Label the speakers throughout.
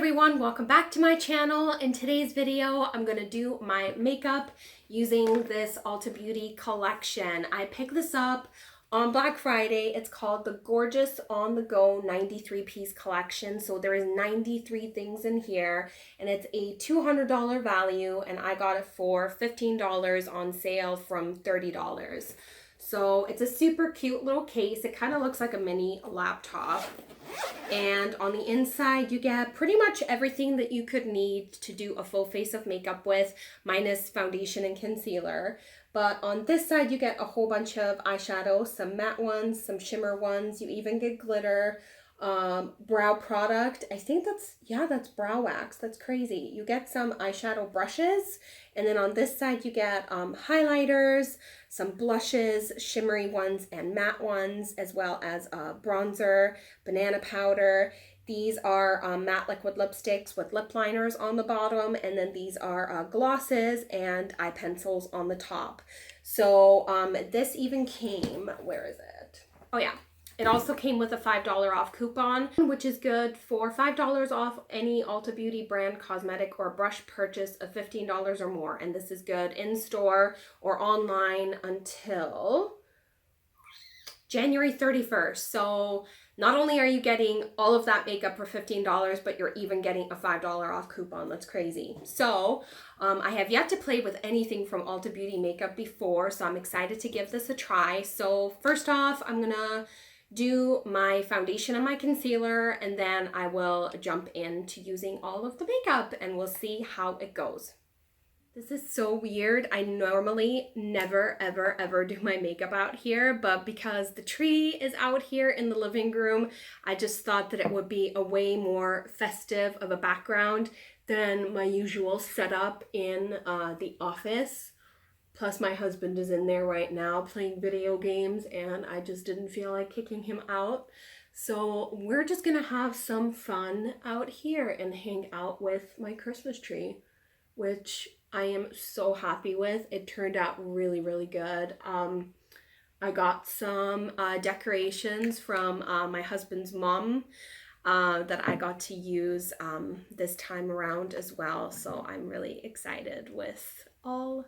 Speaker 1: everyone, welcome back to my channel. In today's video, I'm gonna do my makeup using this Ulta Beauty collection. I picked this up on Black Friday. It's called the Gorgeous On The Go 93-piece collection. So there is 93 things in here and it's a $200 value and I got it for $15 on sale from $30. So it's a super cute little case. It kind of looks like a mini laptop. And on the inside, you get pretty much everything that you could need to do a full face of makeup with, minus foundation and concealer. But on this side, you get a whole bunch of eyeshadow, some matte ones, some shimmer ones. You even get glitter, brow product. I think that's brow wax. That's crazy. You get some eyeshadow brushes. And then on this side, you get highlighters, some blushes, shimmery ones and matte ones, as well as bronzer, banana powder. These are matte liquid lipsticks with lip liners on the bottom, and then these are glosses and eye pencils on the top. So this even came, where is it? Oh yeah. It also came with a $5 off coupon, which is good for $5 off any Ulta Beauty brand cosmetic or brush purchase of $15 or more. And this is good in store or online until January 31st. So not only are you getting all of that makeup for $15, but you're even getting a $5 off coupon. That's crazy. So I have yet to play with anything from Ulta Beauty makeup before, so I'm excited to give this a try. So first off, I'm gonna do my foundation and my concealer, and then I will jump into using all of the makeup and we'll see how it goes. This is so weird. I normally never, ever, ever do my makeup out here, but because the tree is out here in the living room, I just thought that it would be a way more festive of a background than my usual setup in the office. Plus my husband is in there right now playing video games and I just didn't feel like kicking him out. So we're just gonna have some fun out here and hang out with my Christmas tree, which I am so happy with. It turned out really, really good. I got some decorations from my husband's mom that I got to use this time around as well. So I'm really excited with all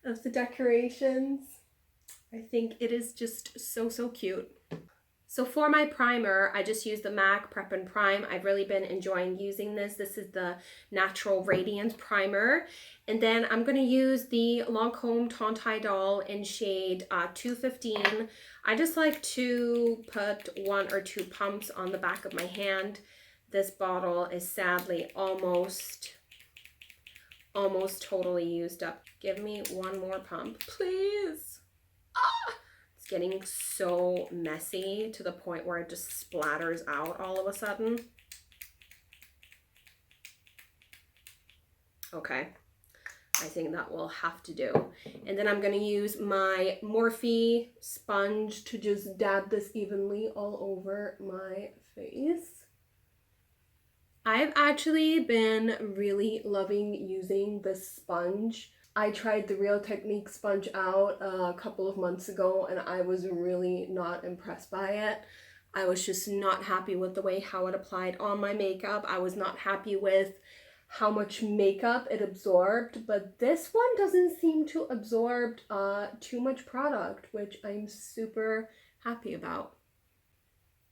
Speaker 1: of the decorations. I think it is just so cute. So for my primer, I just used the MAC Prep and Prime. I've really been enjoying using this. This is the Natural Radiance Primer. And then I'm going to use the Lancome Tontai Doll in shade 215. I just like to put 1 or 2 pumps on the back of my hand. This bottle is sadly almost totally used up. Give me one more pump, please. It's getting so messy to the point where it just splatters out all of a sudden. Okay, I think that will have to do. And then I'm going to use my Morphe sponge to just dab this evenly all over my face. I've actually been really loving using this sponge. I tried the Real Technique sponge out a couple of months ago and I was really not impressed by it. I was just not happy with the way how it applied on my makeup. I was not happy with how much makeup it absorbed, but this one doesn't seem to absorb too much product, which I'm super happy about.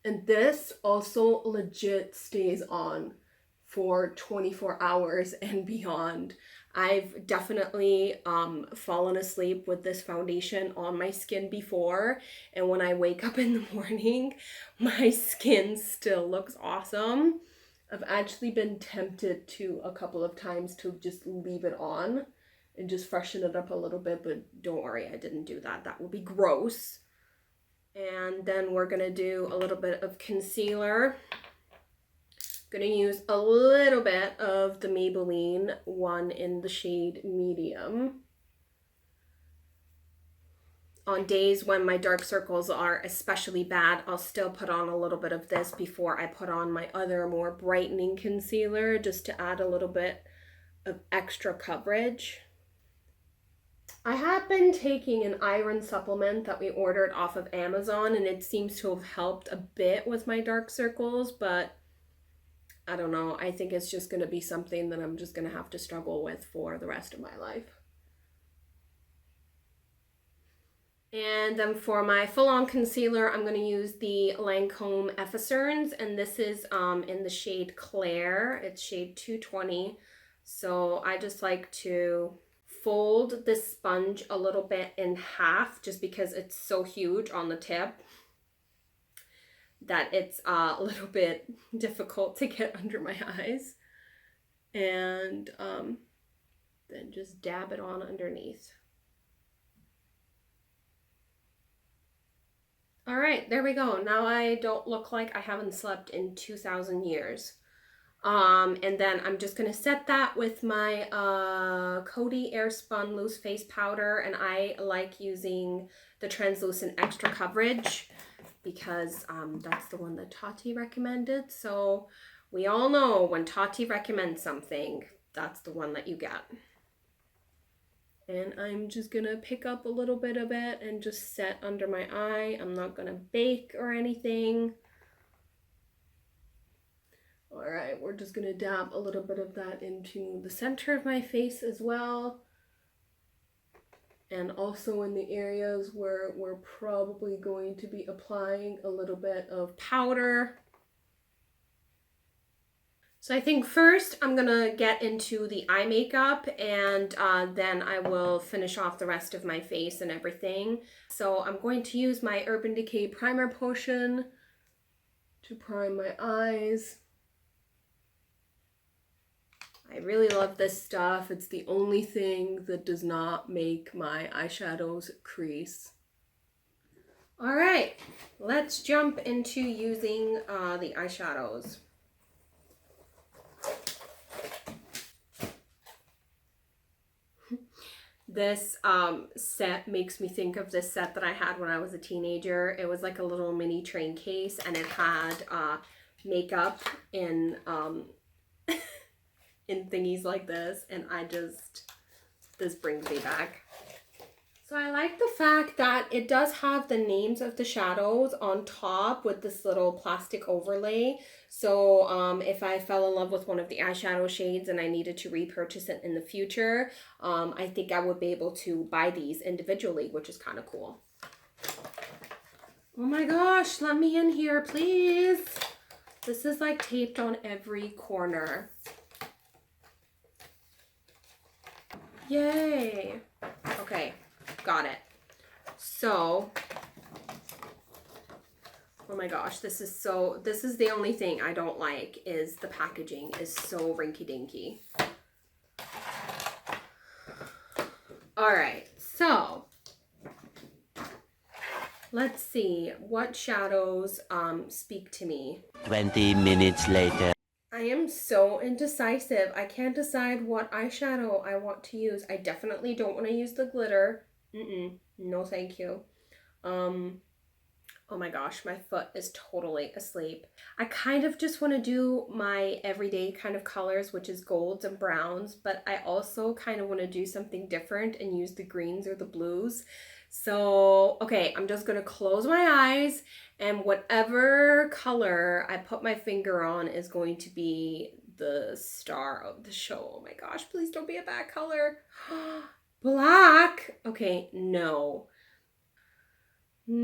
Speaker 1: And this also legit stays on for 24 hours and beyond. I've definitely fallen asleep with this foundation on my skin before, and when I wake up in the morning, my skin still looks awesome. I've actually been tempted to a couple of times to just leave it on and just freshen it up a little bit, but don't worry, I didn't do that. That would be gross. And then we're gonna do a little bit of concealer. Gonna use a little bit of the Maybelline one in the shade medium. On days when my dark circles are especially bad, I'll still put on a little bit of this before I put on my other more brightening concealer, just to add a little bit of extra coverage. I have been taking an iron supplement that we ordered off of Amazon, and it seems to have helped a bit with my dark circles, but I don't know. I think it's just going to be something that I'm just going to have to struggle with for the rest of my life. And then for my full-on concealer, I'm going to use the Lancome Effercerns, and this is in the shade Claire. It's shade 220. So I just like to fold this sponge a little bit in half just because it's so huge on the tip that it's a little bit difficult to get under my eyes. And then just dab it on underneath. All right, there we go. Now I don't look like I haven't slept in 2,000 years. And then I'm just gonna set that with my Coty Airspun Loose Face Powder, and I like using the Translucent Extra Coverage because that's the one that Tati recommended. So we all know when Tati recommends something, that's the one that you get. And I'm just gonna pick up a little bit of it and just set under my eye. I'm not gonna bake or anything. All right, we're just gonna dab a little bit of that into the center of my face as well. And also in the areas where we're probably going to be applying a little bit of powder. So I think first I'm gonna get into the eye makeup, and then I will finish off the rest of my face and everything. So I'm going to use my Urban Decay Primer Potion to prime my eyes. I really love this stuff. It's the only thing that does not make my eyeshadows crease. All right, let's jump into using the eyeshadows. This set makes me think of this set that I had when I was a teenager. It was like a little mini train case, and it had makeup in in thingies like this, and this brings me back. So I like the fact that it does have the names of the shadows on top with this little plastic overlay. So if I fell in love with one of the eyeshadow shades and I needed to repurchase it in the future, I think I would be able to buy these individually, which is kind of cool. Oh my gosh, let me in here, please. This is like taped on every corner. Yay. Okay. Got it. So, oh my gosh, this is the only thing I don't like is the packaging is so rinky-dinky. All right, so let's see what shadows speak to me.
Speaker 2: 20 minutes later.
Speaker 1: I am so indecisive. I can't decide what eyeshadow I want to use. I definitely don't want to use the glitter. No thank you. Oh my gosh, my foot is totally asleep. I kind of just want to do my everyday kind of colors, which is golds and browns, but I also kind of want to do something different and use the greens or the blues. So, okay, I'm just going to close my eyes, and whatever color I put my finger on is going to be the star of the show. Oh my gosh, please don't be a bad color. Black. Okay, no. Oh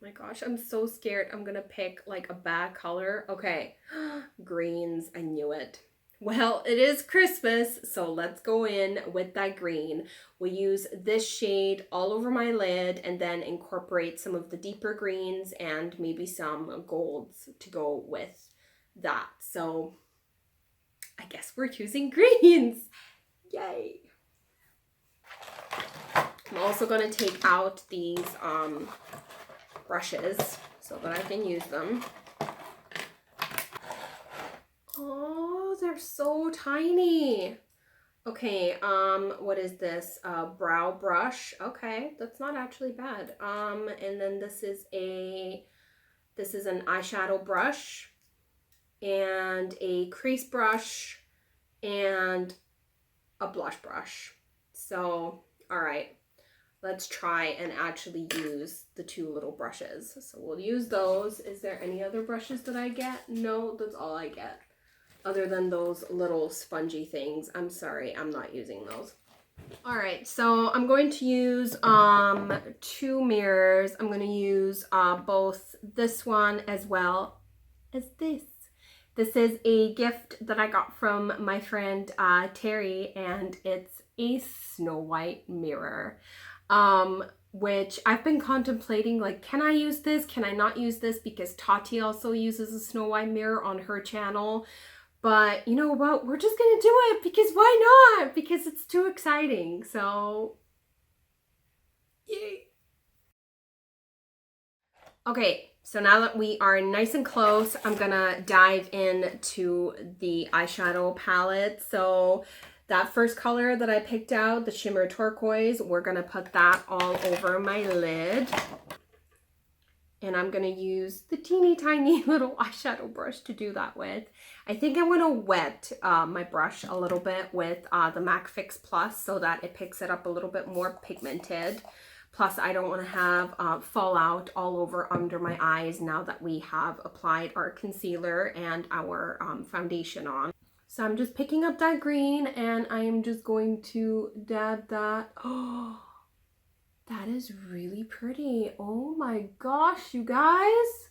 Speaker 1: my gosh, I'm so scared I'm gonna pick like a bad color. Okay, greens, I knew it. Well, it is Christmas, so let's go in with that green. We'll use this shade all over my lid and then incorporate some of the deeper greens and maybe some golds to go with that. So I guess we're choosing greens. Yay. I'm also going to take out these brushes so that I can use them. Oh, they're so tiny. Okay, what is this? Brow brush. Okay, that's not actually bad. And then this is an eyeshadow brush and a crease brush and a blush brush. So, all right. let's try and actually use the two little brushes. So we'll use those. Is there any other brushes that I get? No, that's all I get. Other than those little spongy things. I'm sorry, I'm not using those. All right, so I'm going to use two mirrors. I'm going to use both this one as well as this. This is a gift that I got from my friend Terry, and it's a Snow White mirror, which I've been contemplating, like, can I use this? Can I not use this? Because Tati also uses a Snow White mirror on her channel. But you know what? We're just gonna do it because why not? Because it's too exciting. So, yay. Okay, so now that we are nice and close, I'm gonna dive into the eyeshadow palette. So that first color that I picked out, the Shimmer Turquoise, we're gonna put that all over my lid. And I'm going to use the teeny tiny little eyeshadow brush to do that with. I think I'm going to wet my brush a little bit with the MAC Fix Plus so that it picks it up a little bit more pigmented. Plus, I don't want to have fallout all over under my eyes now that we have applied our concealer and our foundation on. So I'm just picking up that green and I am just going to dab that. Oh, that is really pretty. Oh my gosh, you guys.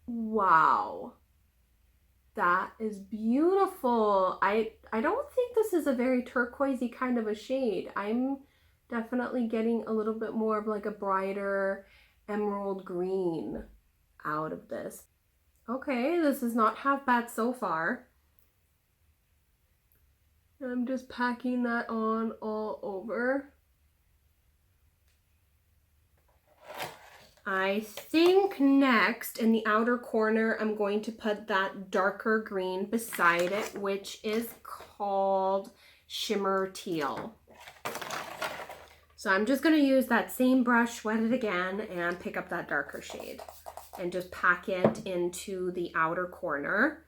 Speaker 1: Wow. That is beautiful. I don't think this is a very turquoisey kind of a shade. I'm definitely getting a little bit more of like a brighter emerald green out of this. Okay, this is not half bad so far. I'm just packing that on all over. I think next in the outer corner, I'm going to put that darker green beside it, which is called Shimmer Teal. So I'm just going to use that same brush, wet it again, and pick up that darker shade and just pack it into the outer corner.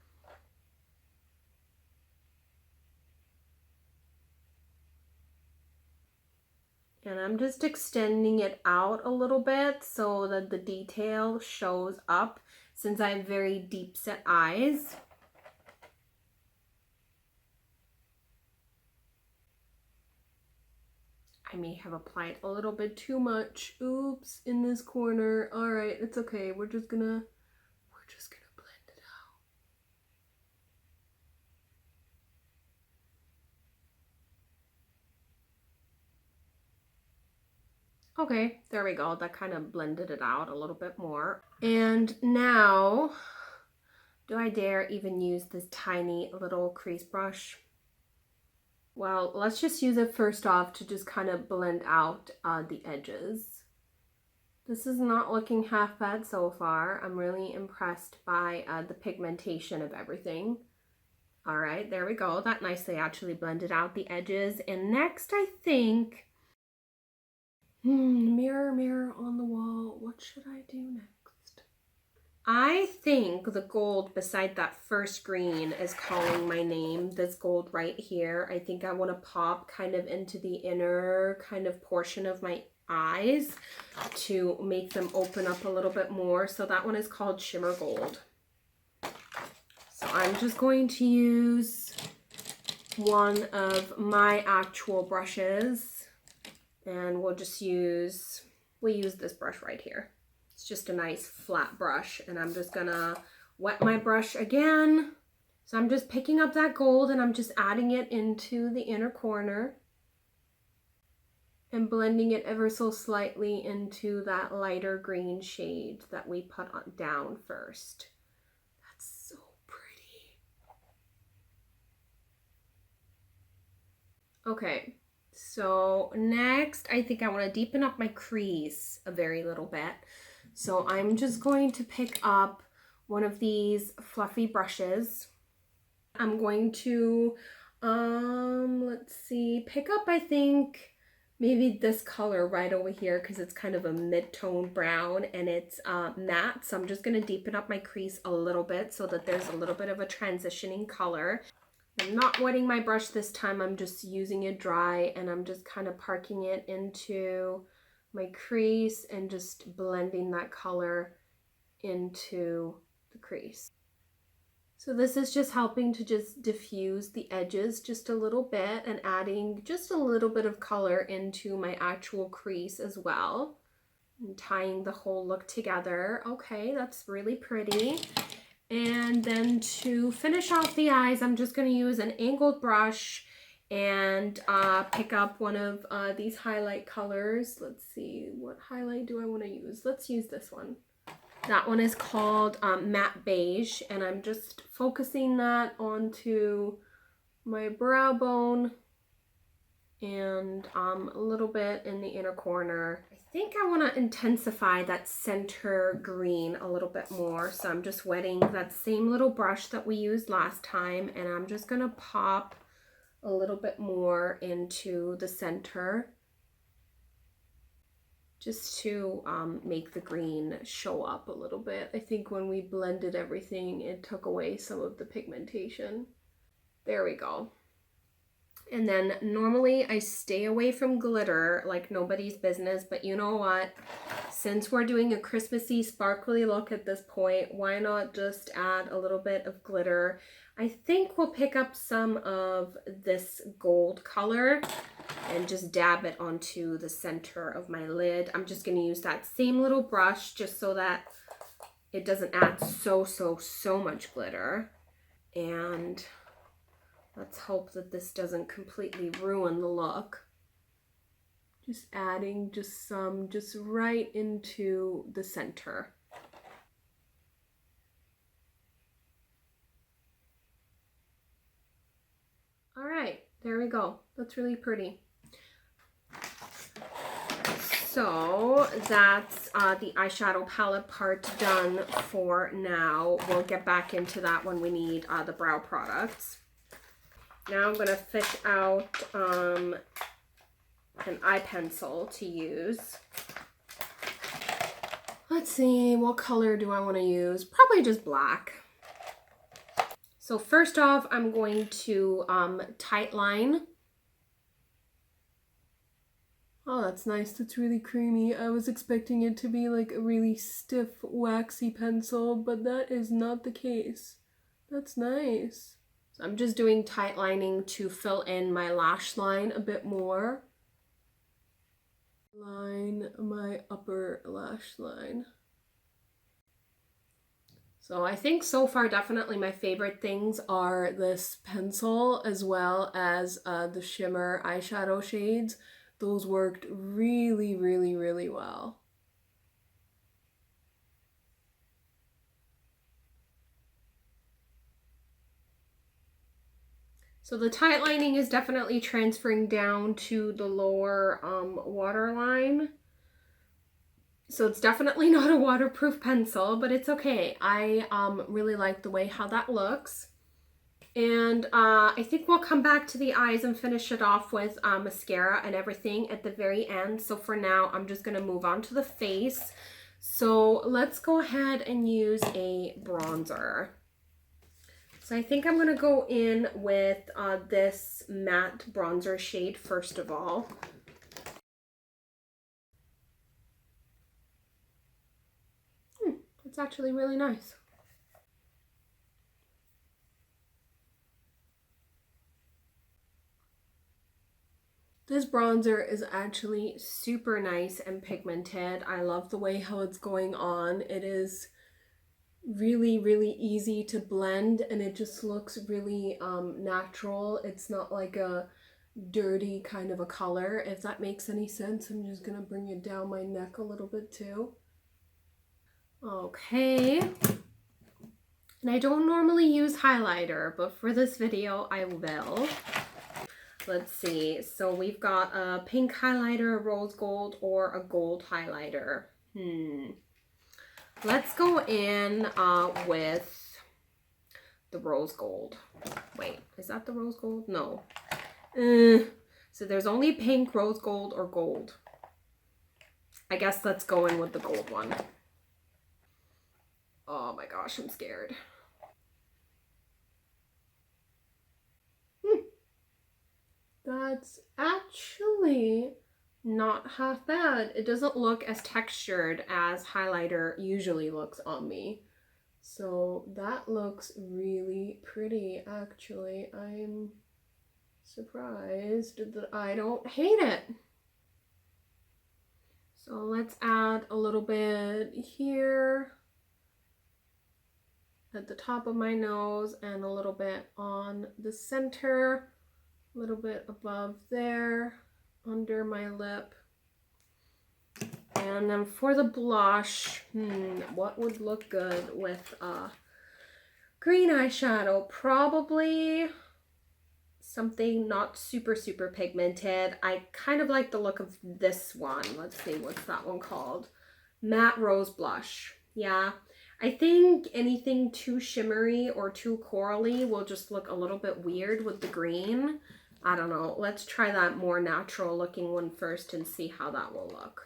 Speaker 1: And I'm just extending it out a little bit so that the detail shows up since I have very deep set eyes. I may have applied a little bit too much. Oops, in this corner. All right, it's okay. We're just gonna blend it out. Okay, there we go. That kind of blended it out a little bit more. And now, do I dare even use this tiny little crease brush? Well, let's just use it first off to just kind of blend out the edges. This is not looking half bad so far. I'm really impressed by the pigmentation of everything. All right, there we go. That nicely actually blended out the edges. And next, I think, mirror, mirror on the wall, what should I do next? I think the gold beside that first green is calling my name. This gold right here. I think I want to pop kind of into the inner kind of portion of my eyes to make them open up a little bit more. So that one is called Shimmer Gold. So I'm just going to use one of my actual brushes, and we'll use this brush right here. It's just a nice flat brush, and I'm just gonna wet my brush again. So I'm just picking up that gold and I'm just adding it into the inner corner and blending it ever so slightly into that lighter green shade that we put on down first. That's so pretty. Okay, so next I think I want to deepen up my crease a very little bit. So I'm just going to pick up one of these fluffy brushes. I'm going to, let's see, pick up, I think, maybe this color right over here because it's kind of a mid-tone brown and it's matte. So I'm just going to deepen up my crease a little bit so that there's a little bit of a transitioning color. I'm not wetting my brush this time. I'm just using it dry and I'm just kind of parking it into my crease and just blending that color into the crease. So this is just helping to just diffuse the edges just a little bit and adding just a little bit of color into my actual crease as well. And tying the whole look together. Okay, that's really pretty. And then to finish off the eyes, I'm just going to use an angled brush and pick up one of these highlight colors. Let's see, what highlight do I want to use? Let's use this one. That one is called Matte Beige, and I'm just focusing that onto my brow bone and a little bit in the inner corner. I think I want to intensify that center green a little bit more, so I'm just wetting that same little brush that we used last time, and I'm just going to pop a little bit more into the center just to make the green show up a little bit. I think when we blended everything, it took away some of the pigmentation. There we go. And then normally I stay away from glitter like nobody's business, but you know what? Since we're doing a Christmassy sparkly look at this point, why not just add a little bit of glitter? I think we'll pick up some of this gold color and just dab it onto the center of my lid. I'm just going to use that same little brush just so that it doesn't add so much glitter. And let's hope that this doesn't completely ruin the look. Just adding just some, just right into the center. All right, there we go. That's really pretty. So that's the eyeshadow palette part done for now. We'll get back into that when we need the brow products. Now I'm going to fish out an eye pencil to use. Let's see, what color do I want to use? Probably just black. So first off, I'm going to tight line. Oh, that's nice. That's really creamy. I was expecting it to be like a really stiff, waxy pencil, but that is not the case. That's nice. So I'm just doing tight lining to fill in my lash line a bit more. Line my upper lash line. So I think so far definitely my favorite things are this pencil as well as the shimmer eyeshadow shades. Those worked really well. So the tight lining is definitely transferring down to the lower waterline. So it's definitely not a waterproof pencil, but it's okay. I really like the way how that looks. And I think we'll come back to the eyes and finish it off with mascara and everything at the very end. So for now, I'm just going to move on to the face. So let's go ahead and use a bronzer. So I think I'm going to go in with this matte bronzer shade first of all. It's actually really nice. This bronzer is actually super nice and pigmented. I love the way how it's going on. It is really easy to blend and it just looks really natural. It's not like a dirty kind of a color, if that makes any sense. I'm just gonna bring it down my neck a little bit too. Okay. And I don't normally use highlighter, but for this video I will. Let's see. So we've got a pink highlighter, a rose gold, or a gold highlighter. Let's go in with the rose gold. Wait, is that the rose gold? No. So there's only pink, rose gold, or gold. I guess let's go in with the gold one. Oh my gosh, I'm scared. That's actually not half bad. It doesn't look as textured as highlighter usually looks on me. So that looks really pretty, actually. I'm surprised that I don't hate it. So let's add a little bit here at the top of my nose and a little bit on the center, a little bit above there, under my lip. And then for the blush, what would look good with green eyeshadow? Probably something not super pigmented. I kind of like the look of this one. Let's see, what's that one called? Matte Rose Blush. Yeah, I think anything too shimmery or too corally will just look a little bit weird with the green. I don't know. Let's try that more natural looking one first and see how that will look.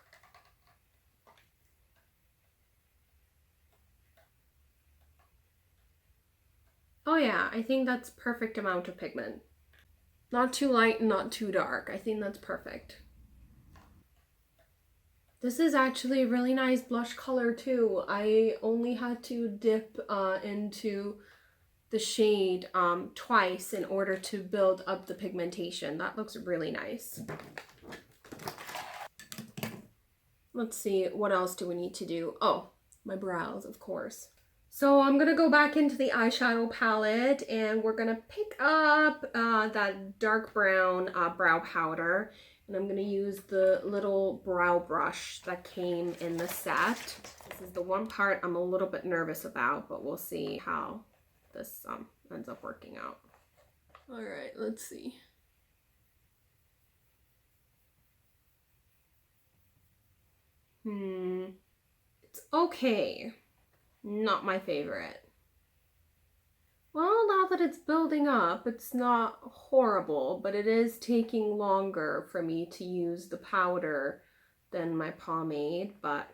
Speaker 1: Oh yeah, I think that's perfect amount of pigment. Not too light and not too dark. I think that's perfect. This is actually a really nice blush color too. I only had to dip into the shade twice in order to build up the pigmentation. That looks really nice. Let's see, what else do we need to do? Oh, my brows, of course. So I'm gonna go back into the eyeshadow palette and we're gonna pick up that dark brown brow powder, and I'm gonna use the little brow brush that came in the set. This is the one part I'm a little bit nervous about, but we'll see how this ends up working out. All right, let's see. It's okay. Not my favorite. Well, now that it's building up, it's not horrible, but it is taking longer for me to use the powder than my pomade, but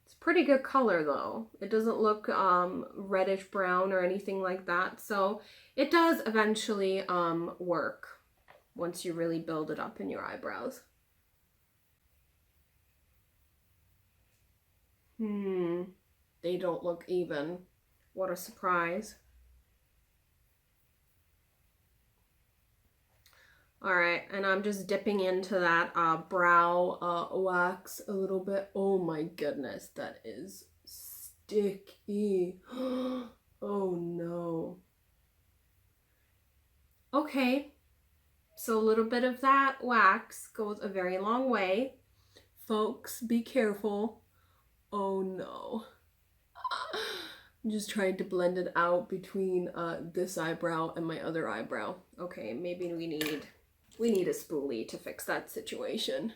Speaker 1: it's pretty good color though. It doesn't look reddish brown or anything like that, so it does eventually work once you really build it up in your eyebrows. They don't look even. What a surprise. All right, and I'm just dipping into that brow wax a little bit. Oh my goodness, that is sticky. Oh no. Okay, so a little bit of that wax goes a very long way. Folks, be careful. Oh no. I'm just trying to blend it out between this eyebrow and my other eyebrow. Okay, maybe we need a spoolie to fix that situation.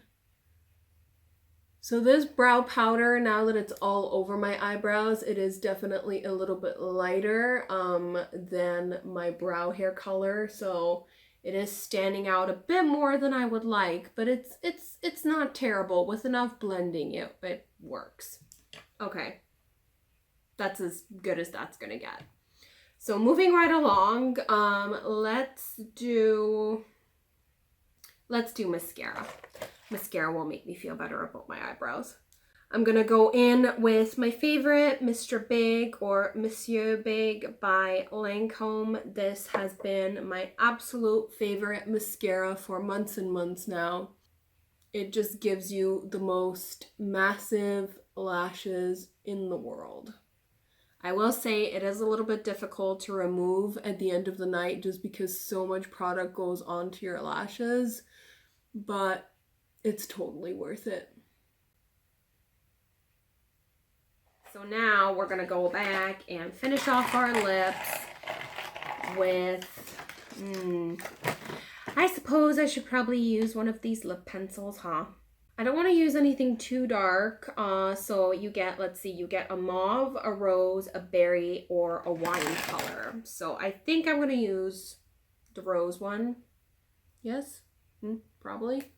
Speaker 1: So this brow powder, now that it's all over my eyebrows, it is definitely a little bit lighter than my brow hair color. So it is standing out a bit more than I would like, but it's not terrible. With enough blending, it works. Okay, that's as good as that's gonna get. So moving right along, let's do mascara. Mascara will make me feel better about my eyebrows. I'm gonna go in with my favorite Mr. Big or Monsieur Big by Lancome. This has been my absolute favorite mascara for months and months now. It just gives you the most massive lashes in the world. I will say it is a little bit difficult to remove at the end of the night just because so much product goes onto your lashes, but it's totally worth it. So now we're gonna go back and finish off our lips with, I suppose I should probably use one of these lip pencils, huh? I don't want to use anything too dark, so you get, let's see, you get a mauve, a rose, a berry, or a wine color. So I think I'm going to use the rose one. Yes? Probably.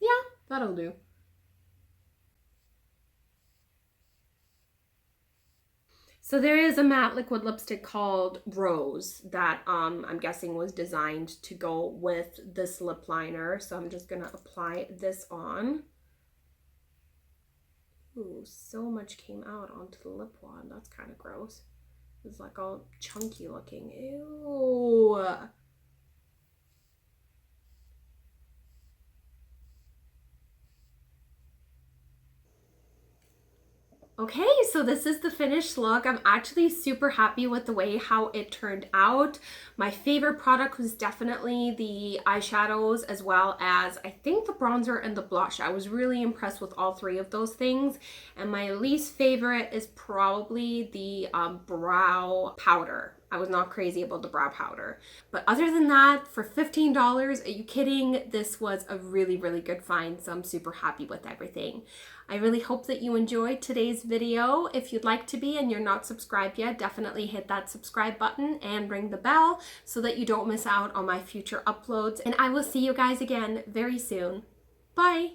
Speaker 1: Yeah, that'll do. So there is a matte liquid lipstick called Rose that I'm guessing was designed to go with this lip liner. So I'm just gonna apply this on. Ooh, so much came out onto the lip wand. That's kind of gross. It's like all chunky looking. Ew. Okay, so this is the finished look. I'm actually super happy with the way how it turned out. My favorite product was definitely the eyeshadows as well as I think the bronzer and the blush. I was really impressed with all three of those things. And my least favorite is probably the brow powder. I was not crazy about the brow powder. But other than that, for $15, are you kidding? This was a really, really good find, so I'm super happy with everything. I really hope that you enjoyed today's video. If you'd like to be and you're not subscribed yet, definitely hit that subscribe button and ring the bell so that you don't miss out on my future uploads. And I will see you guys again very soon. Bye!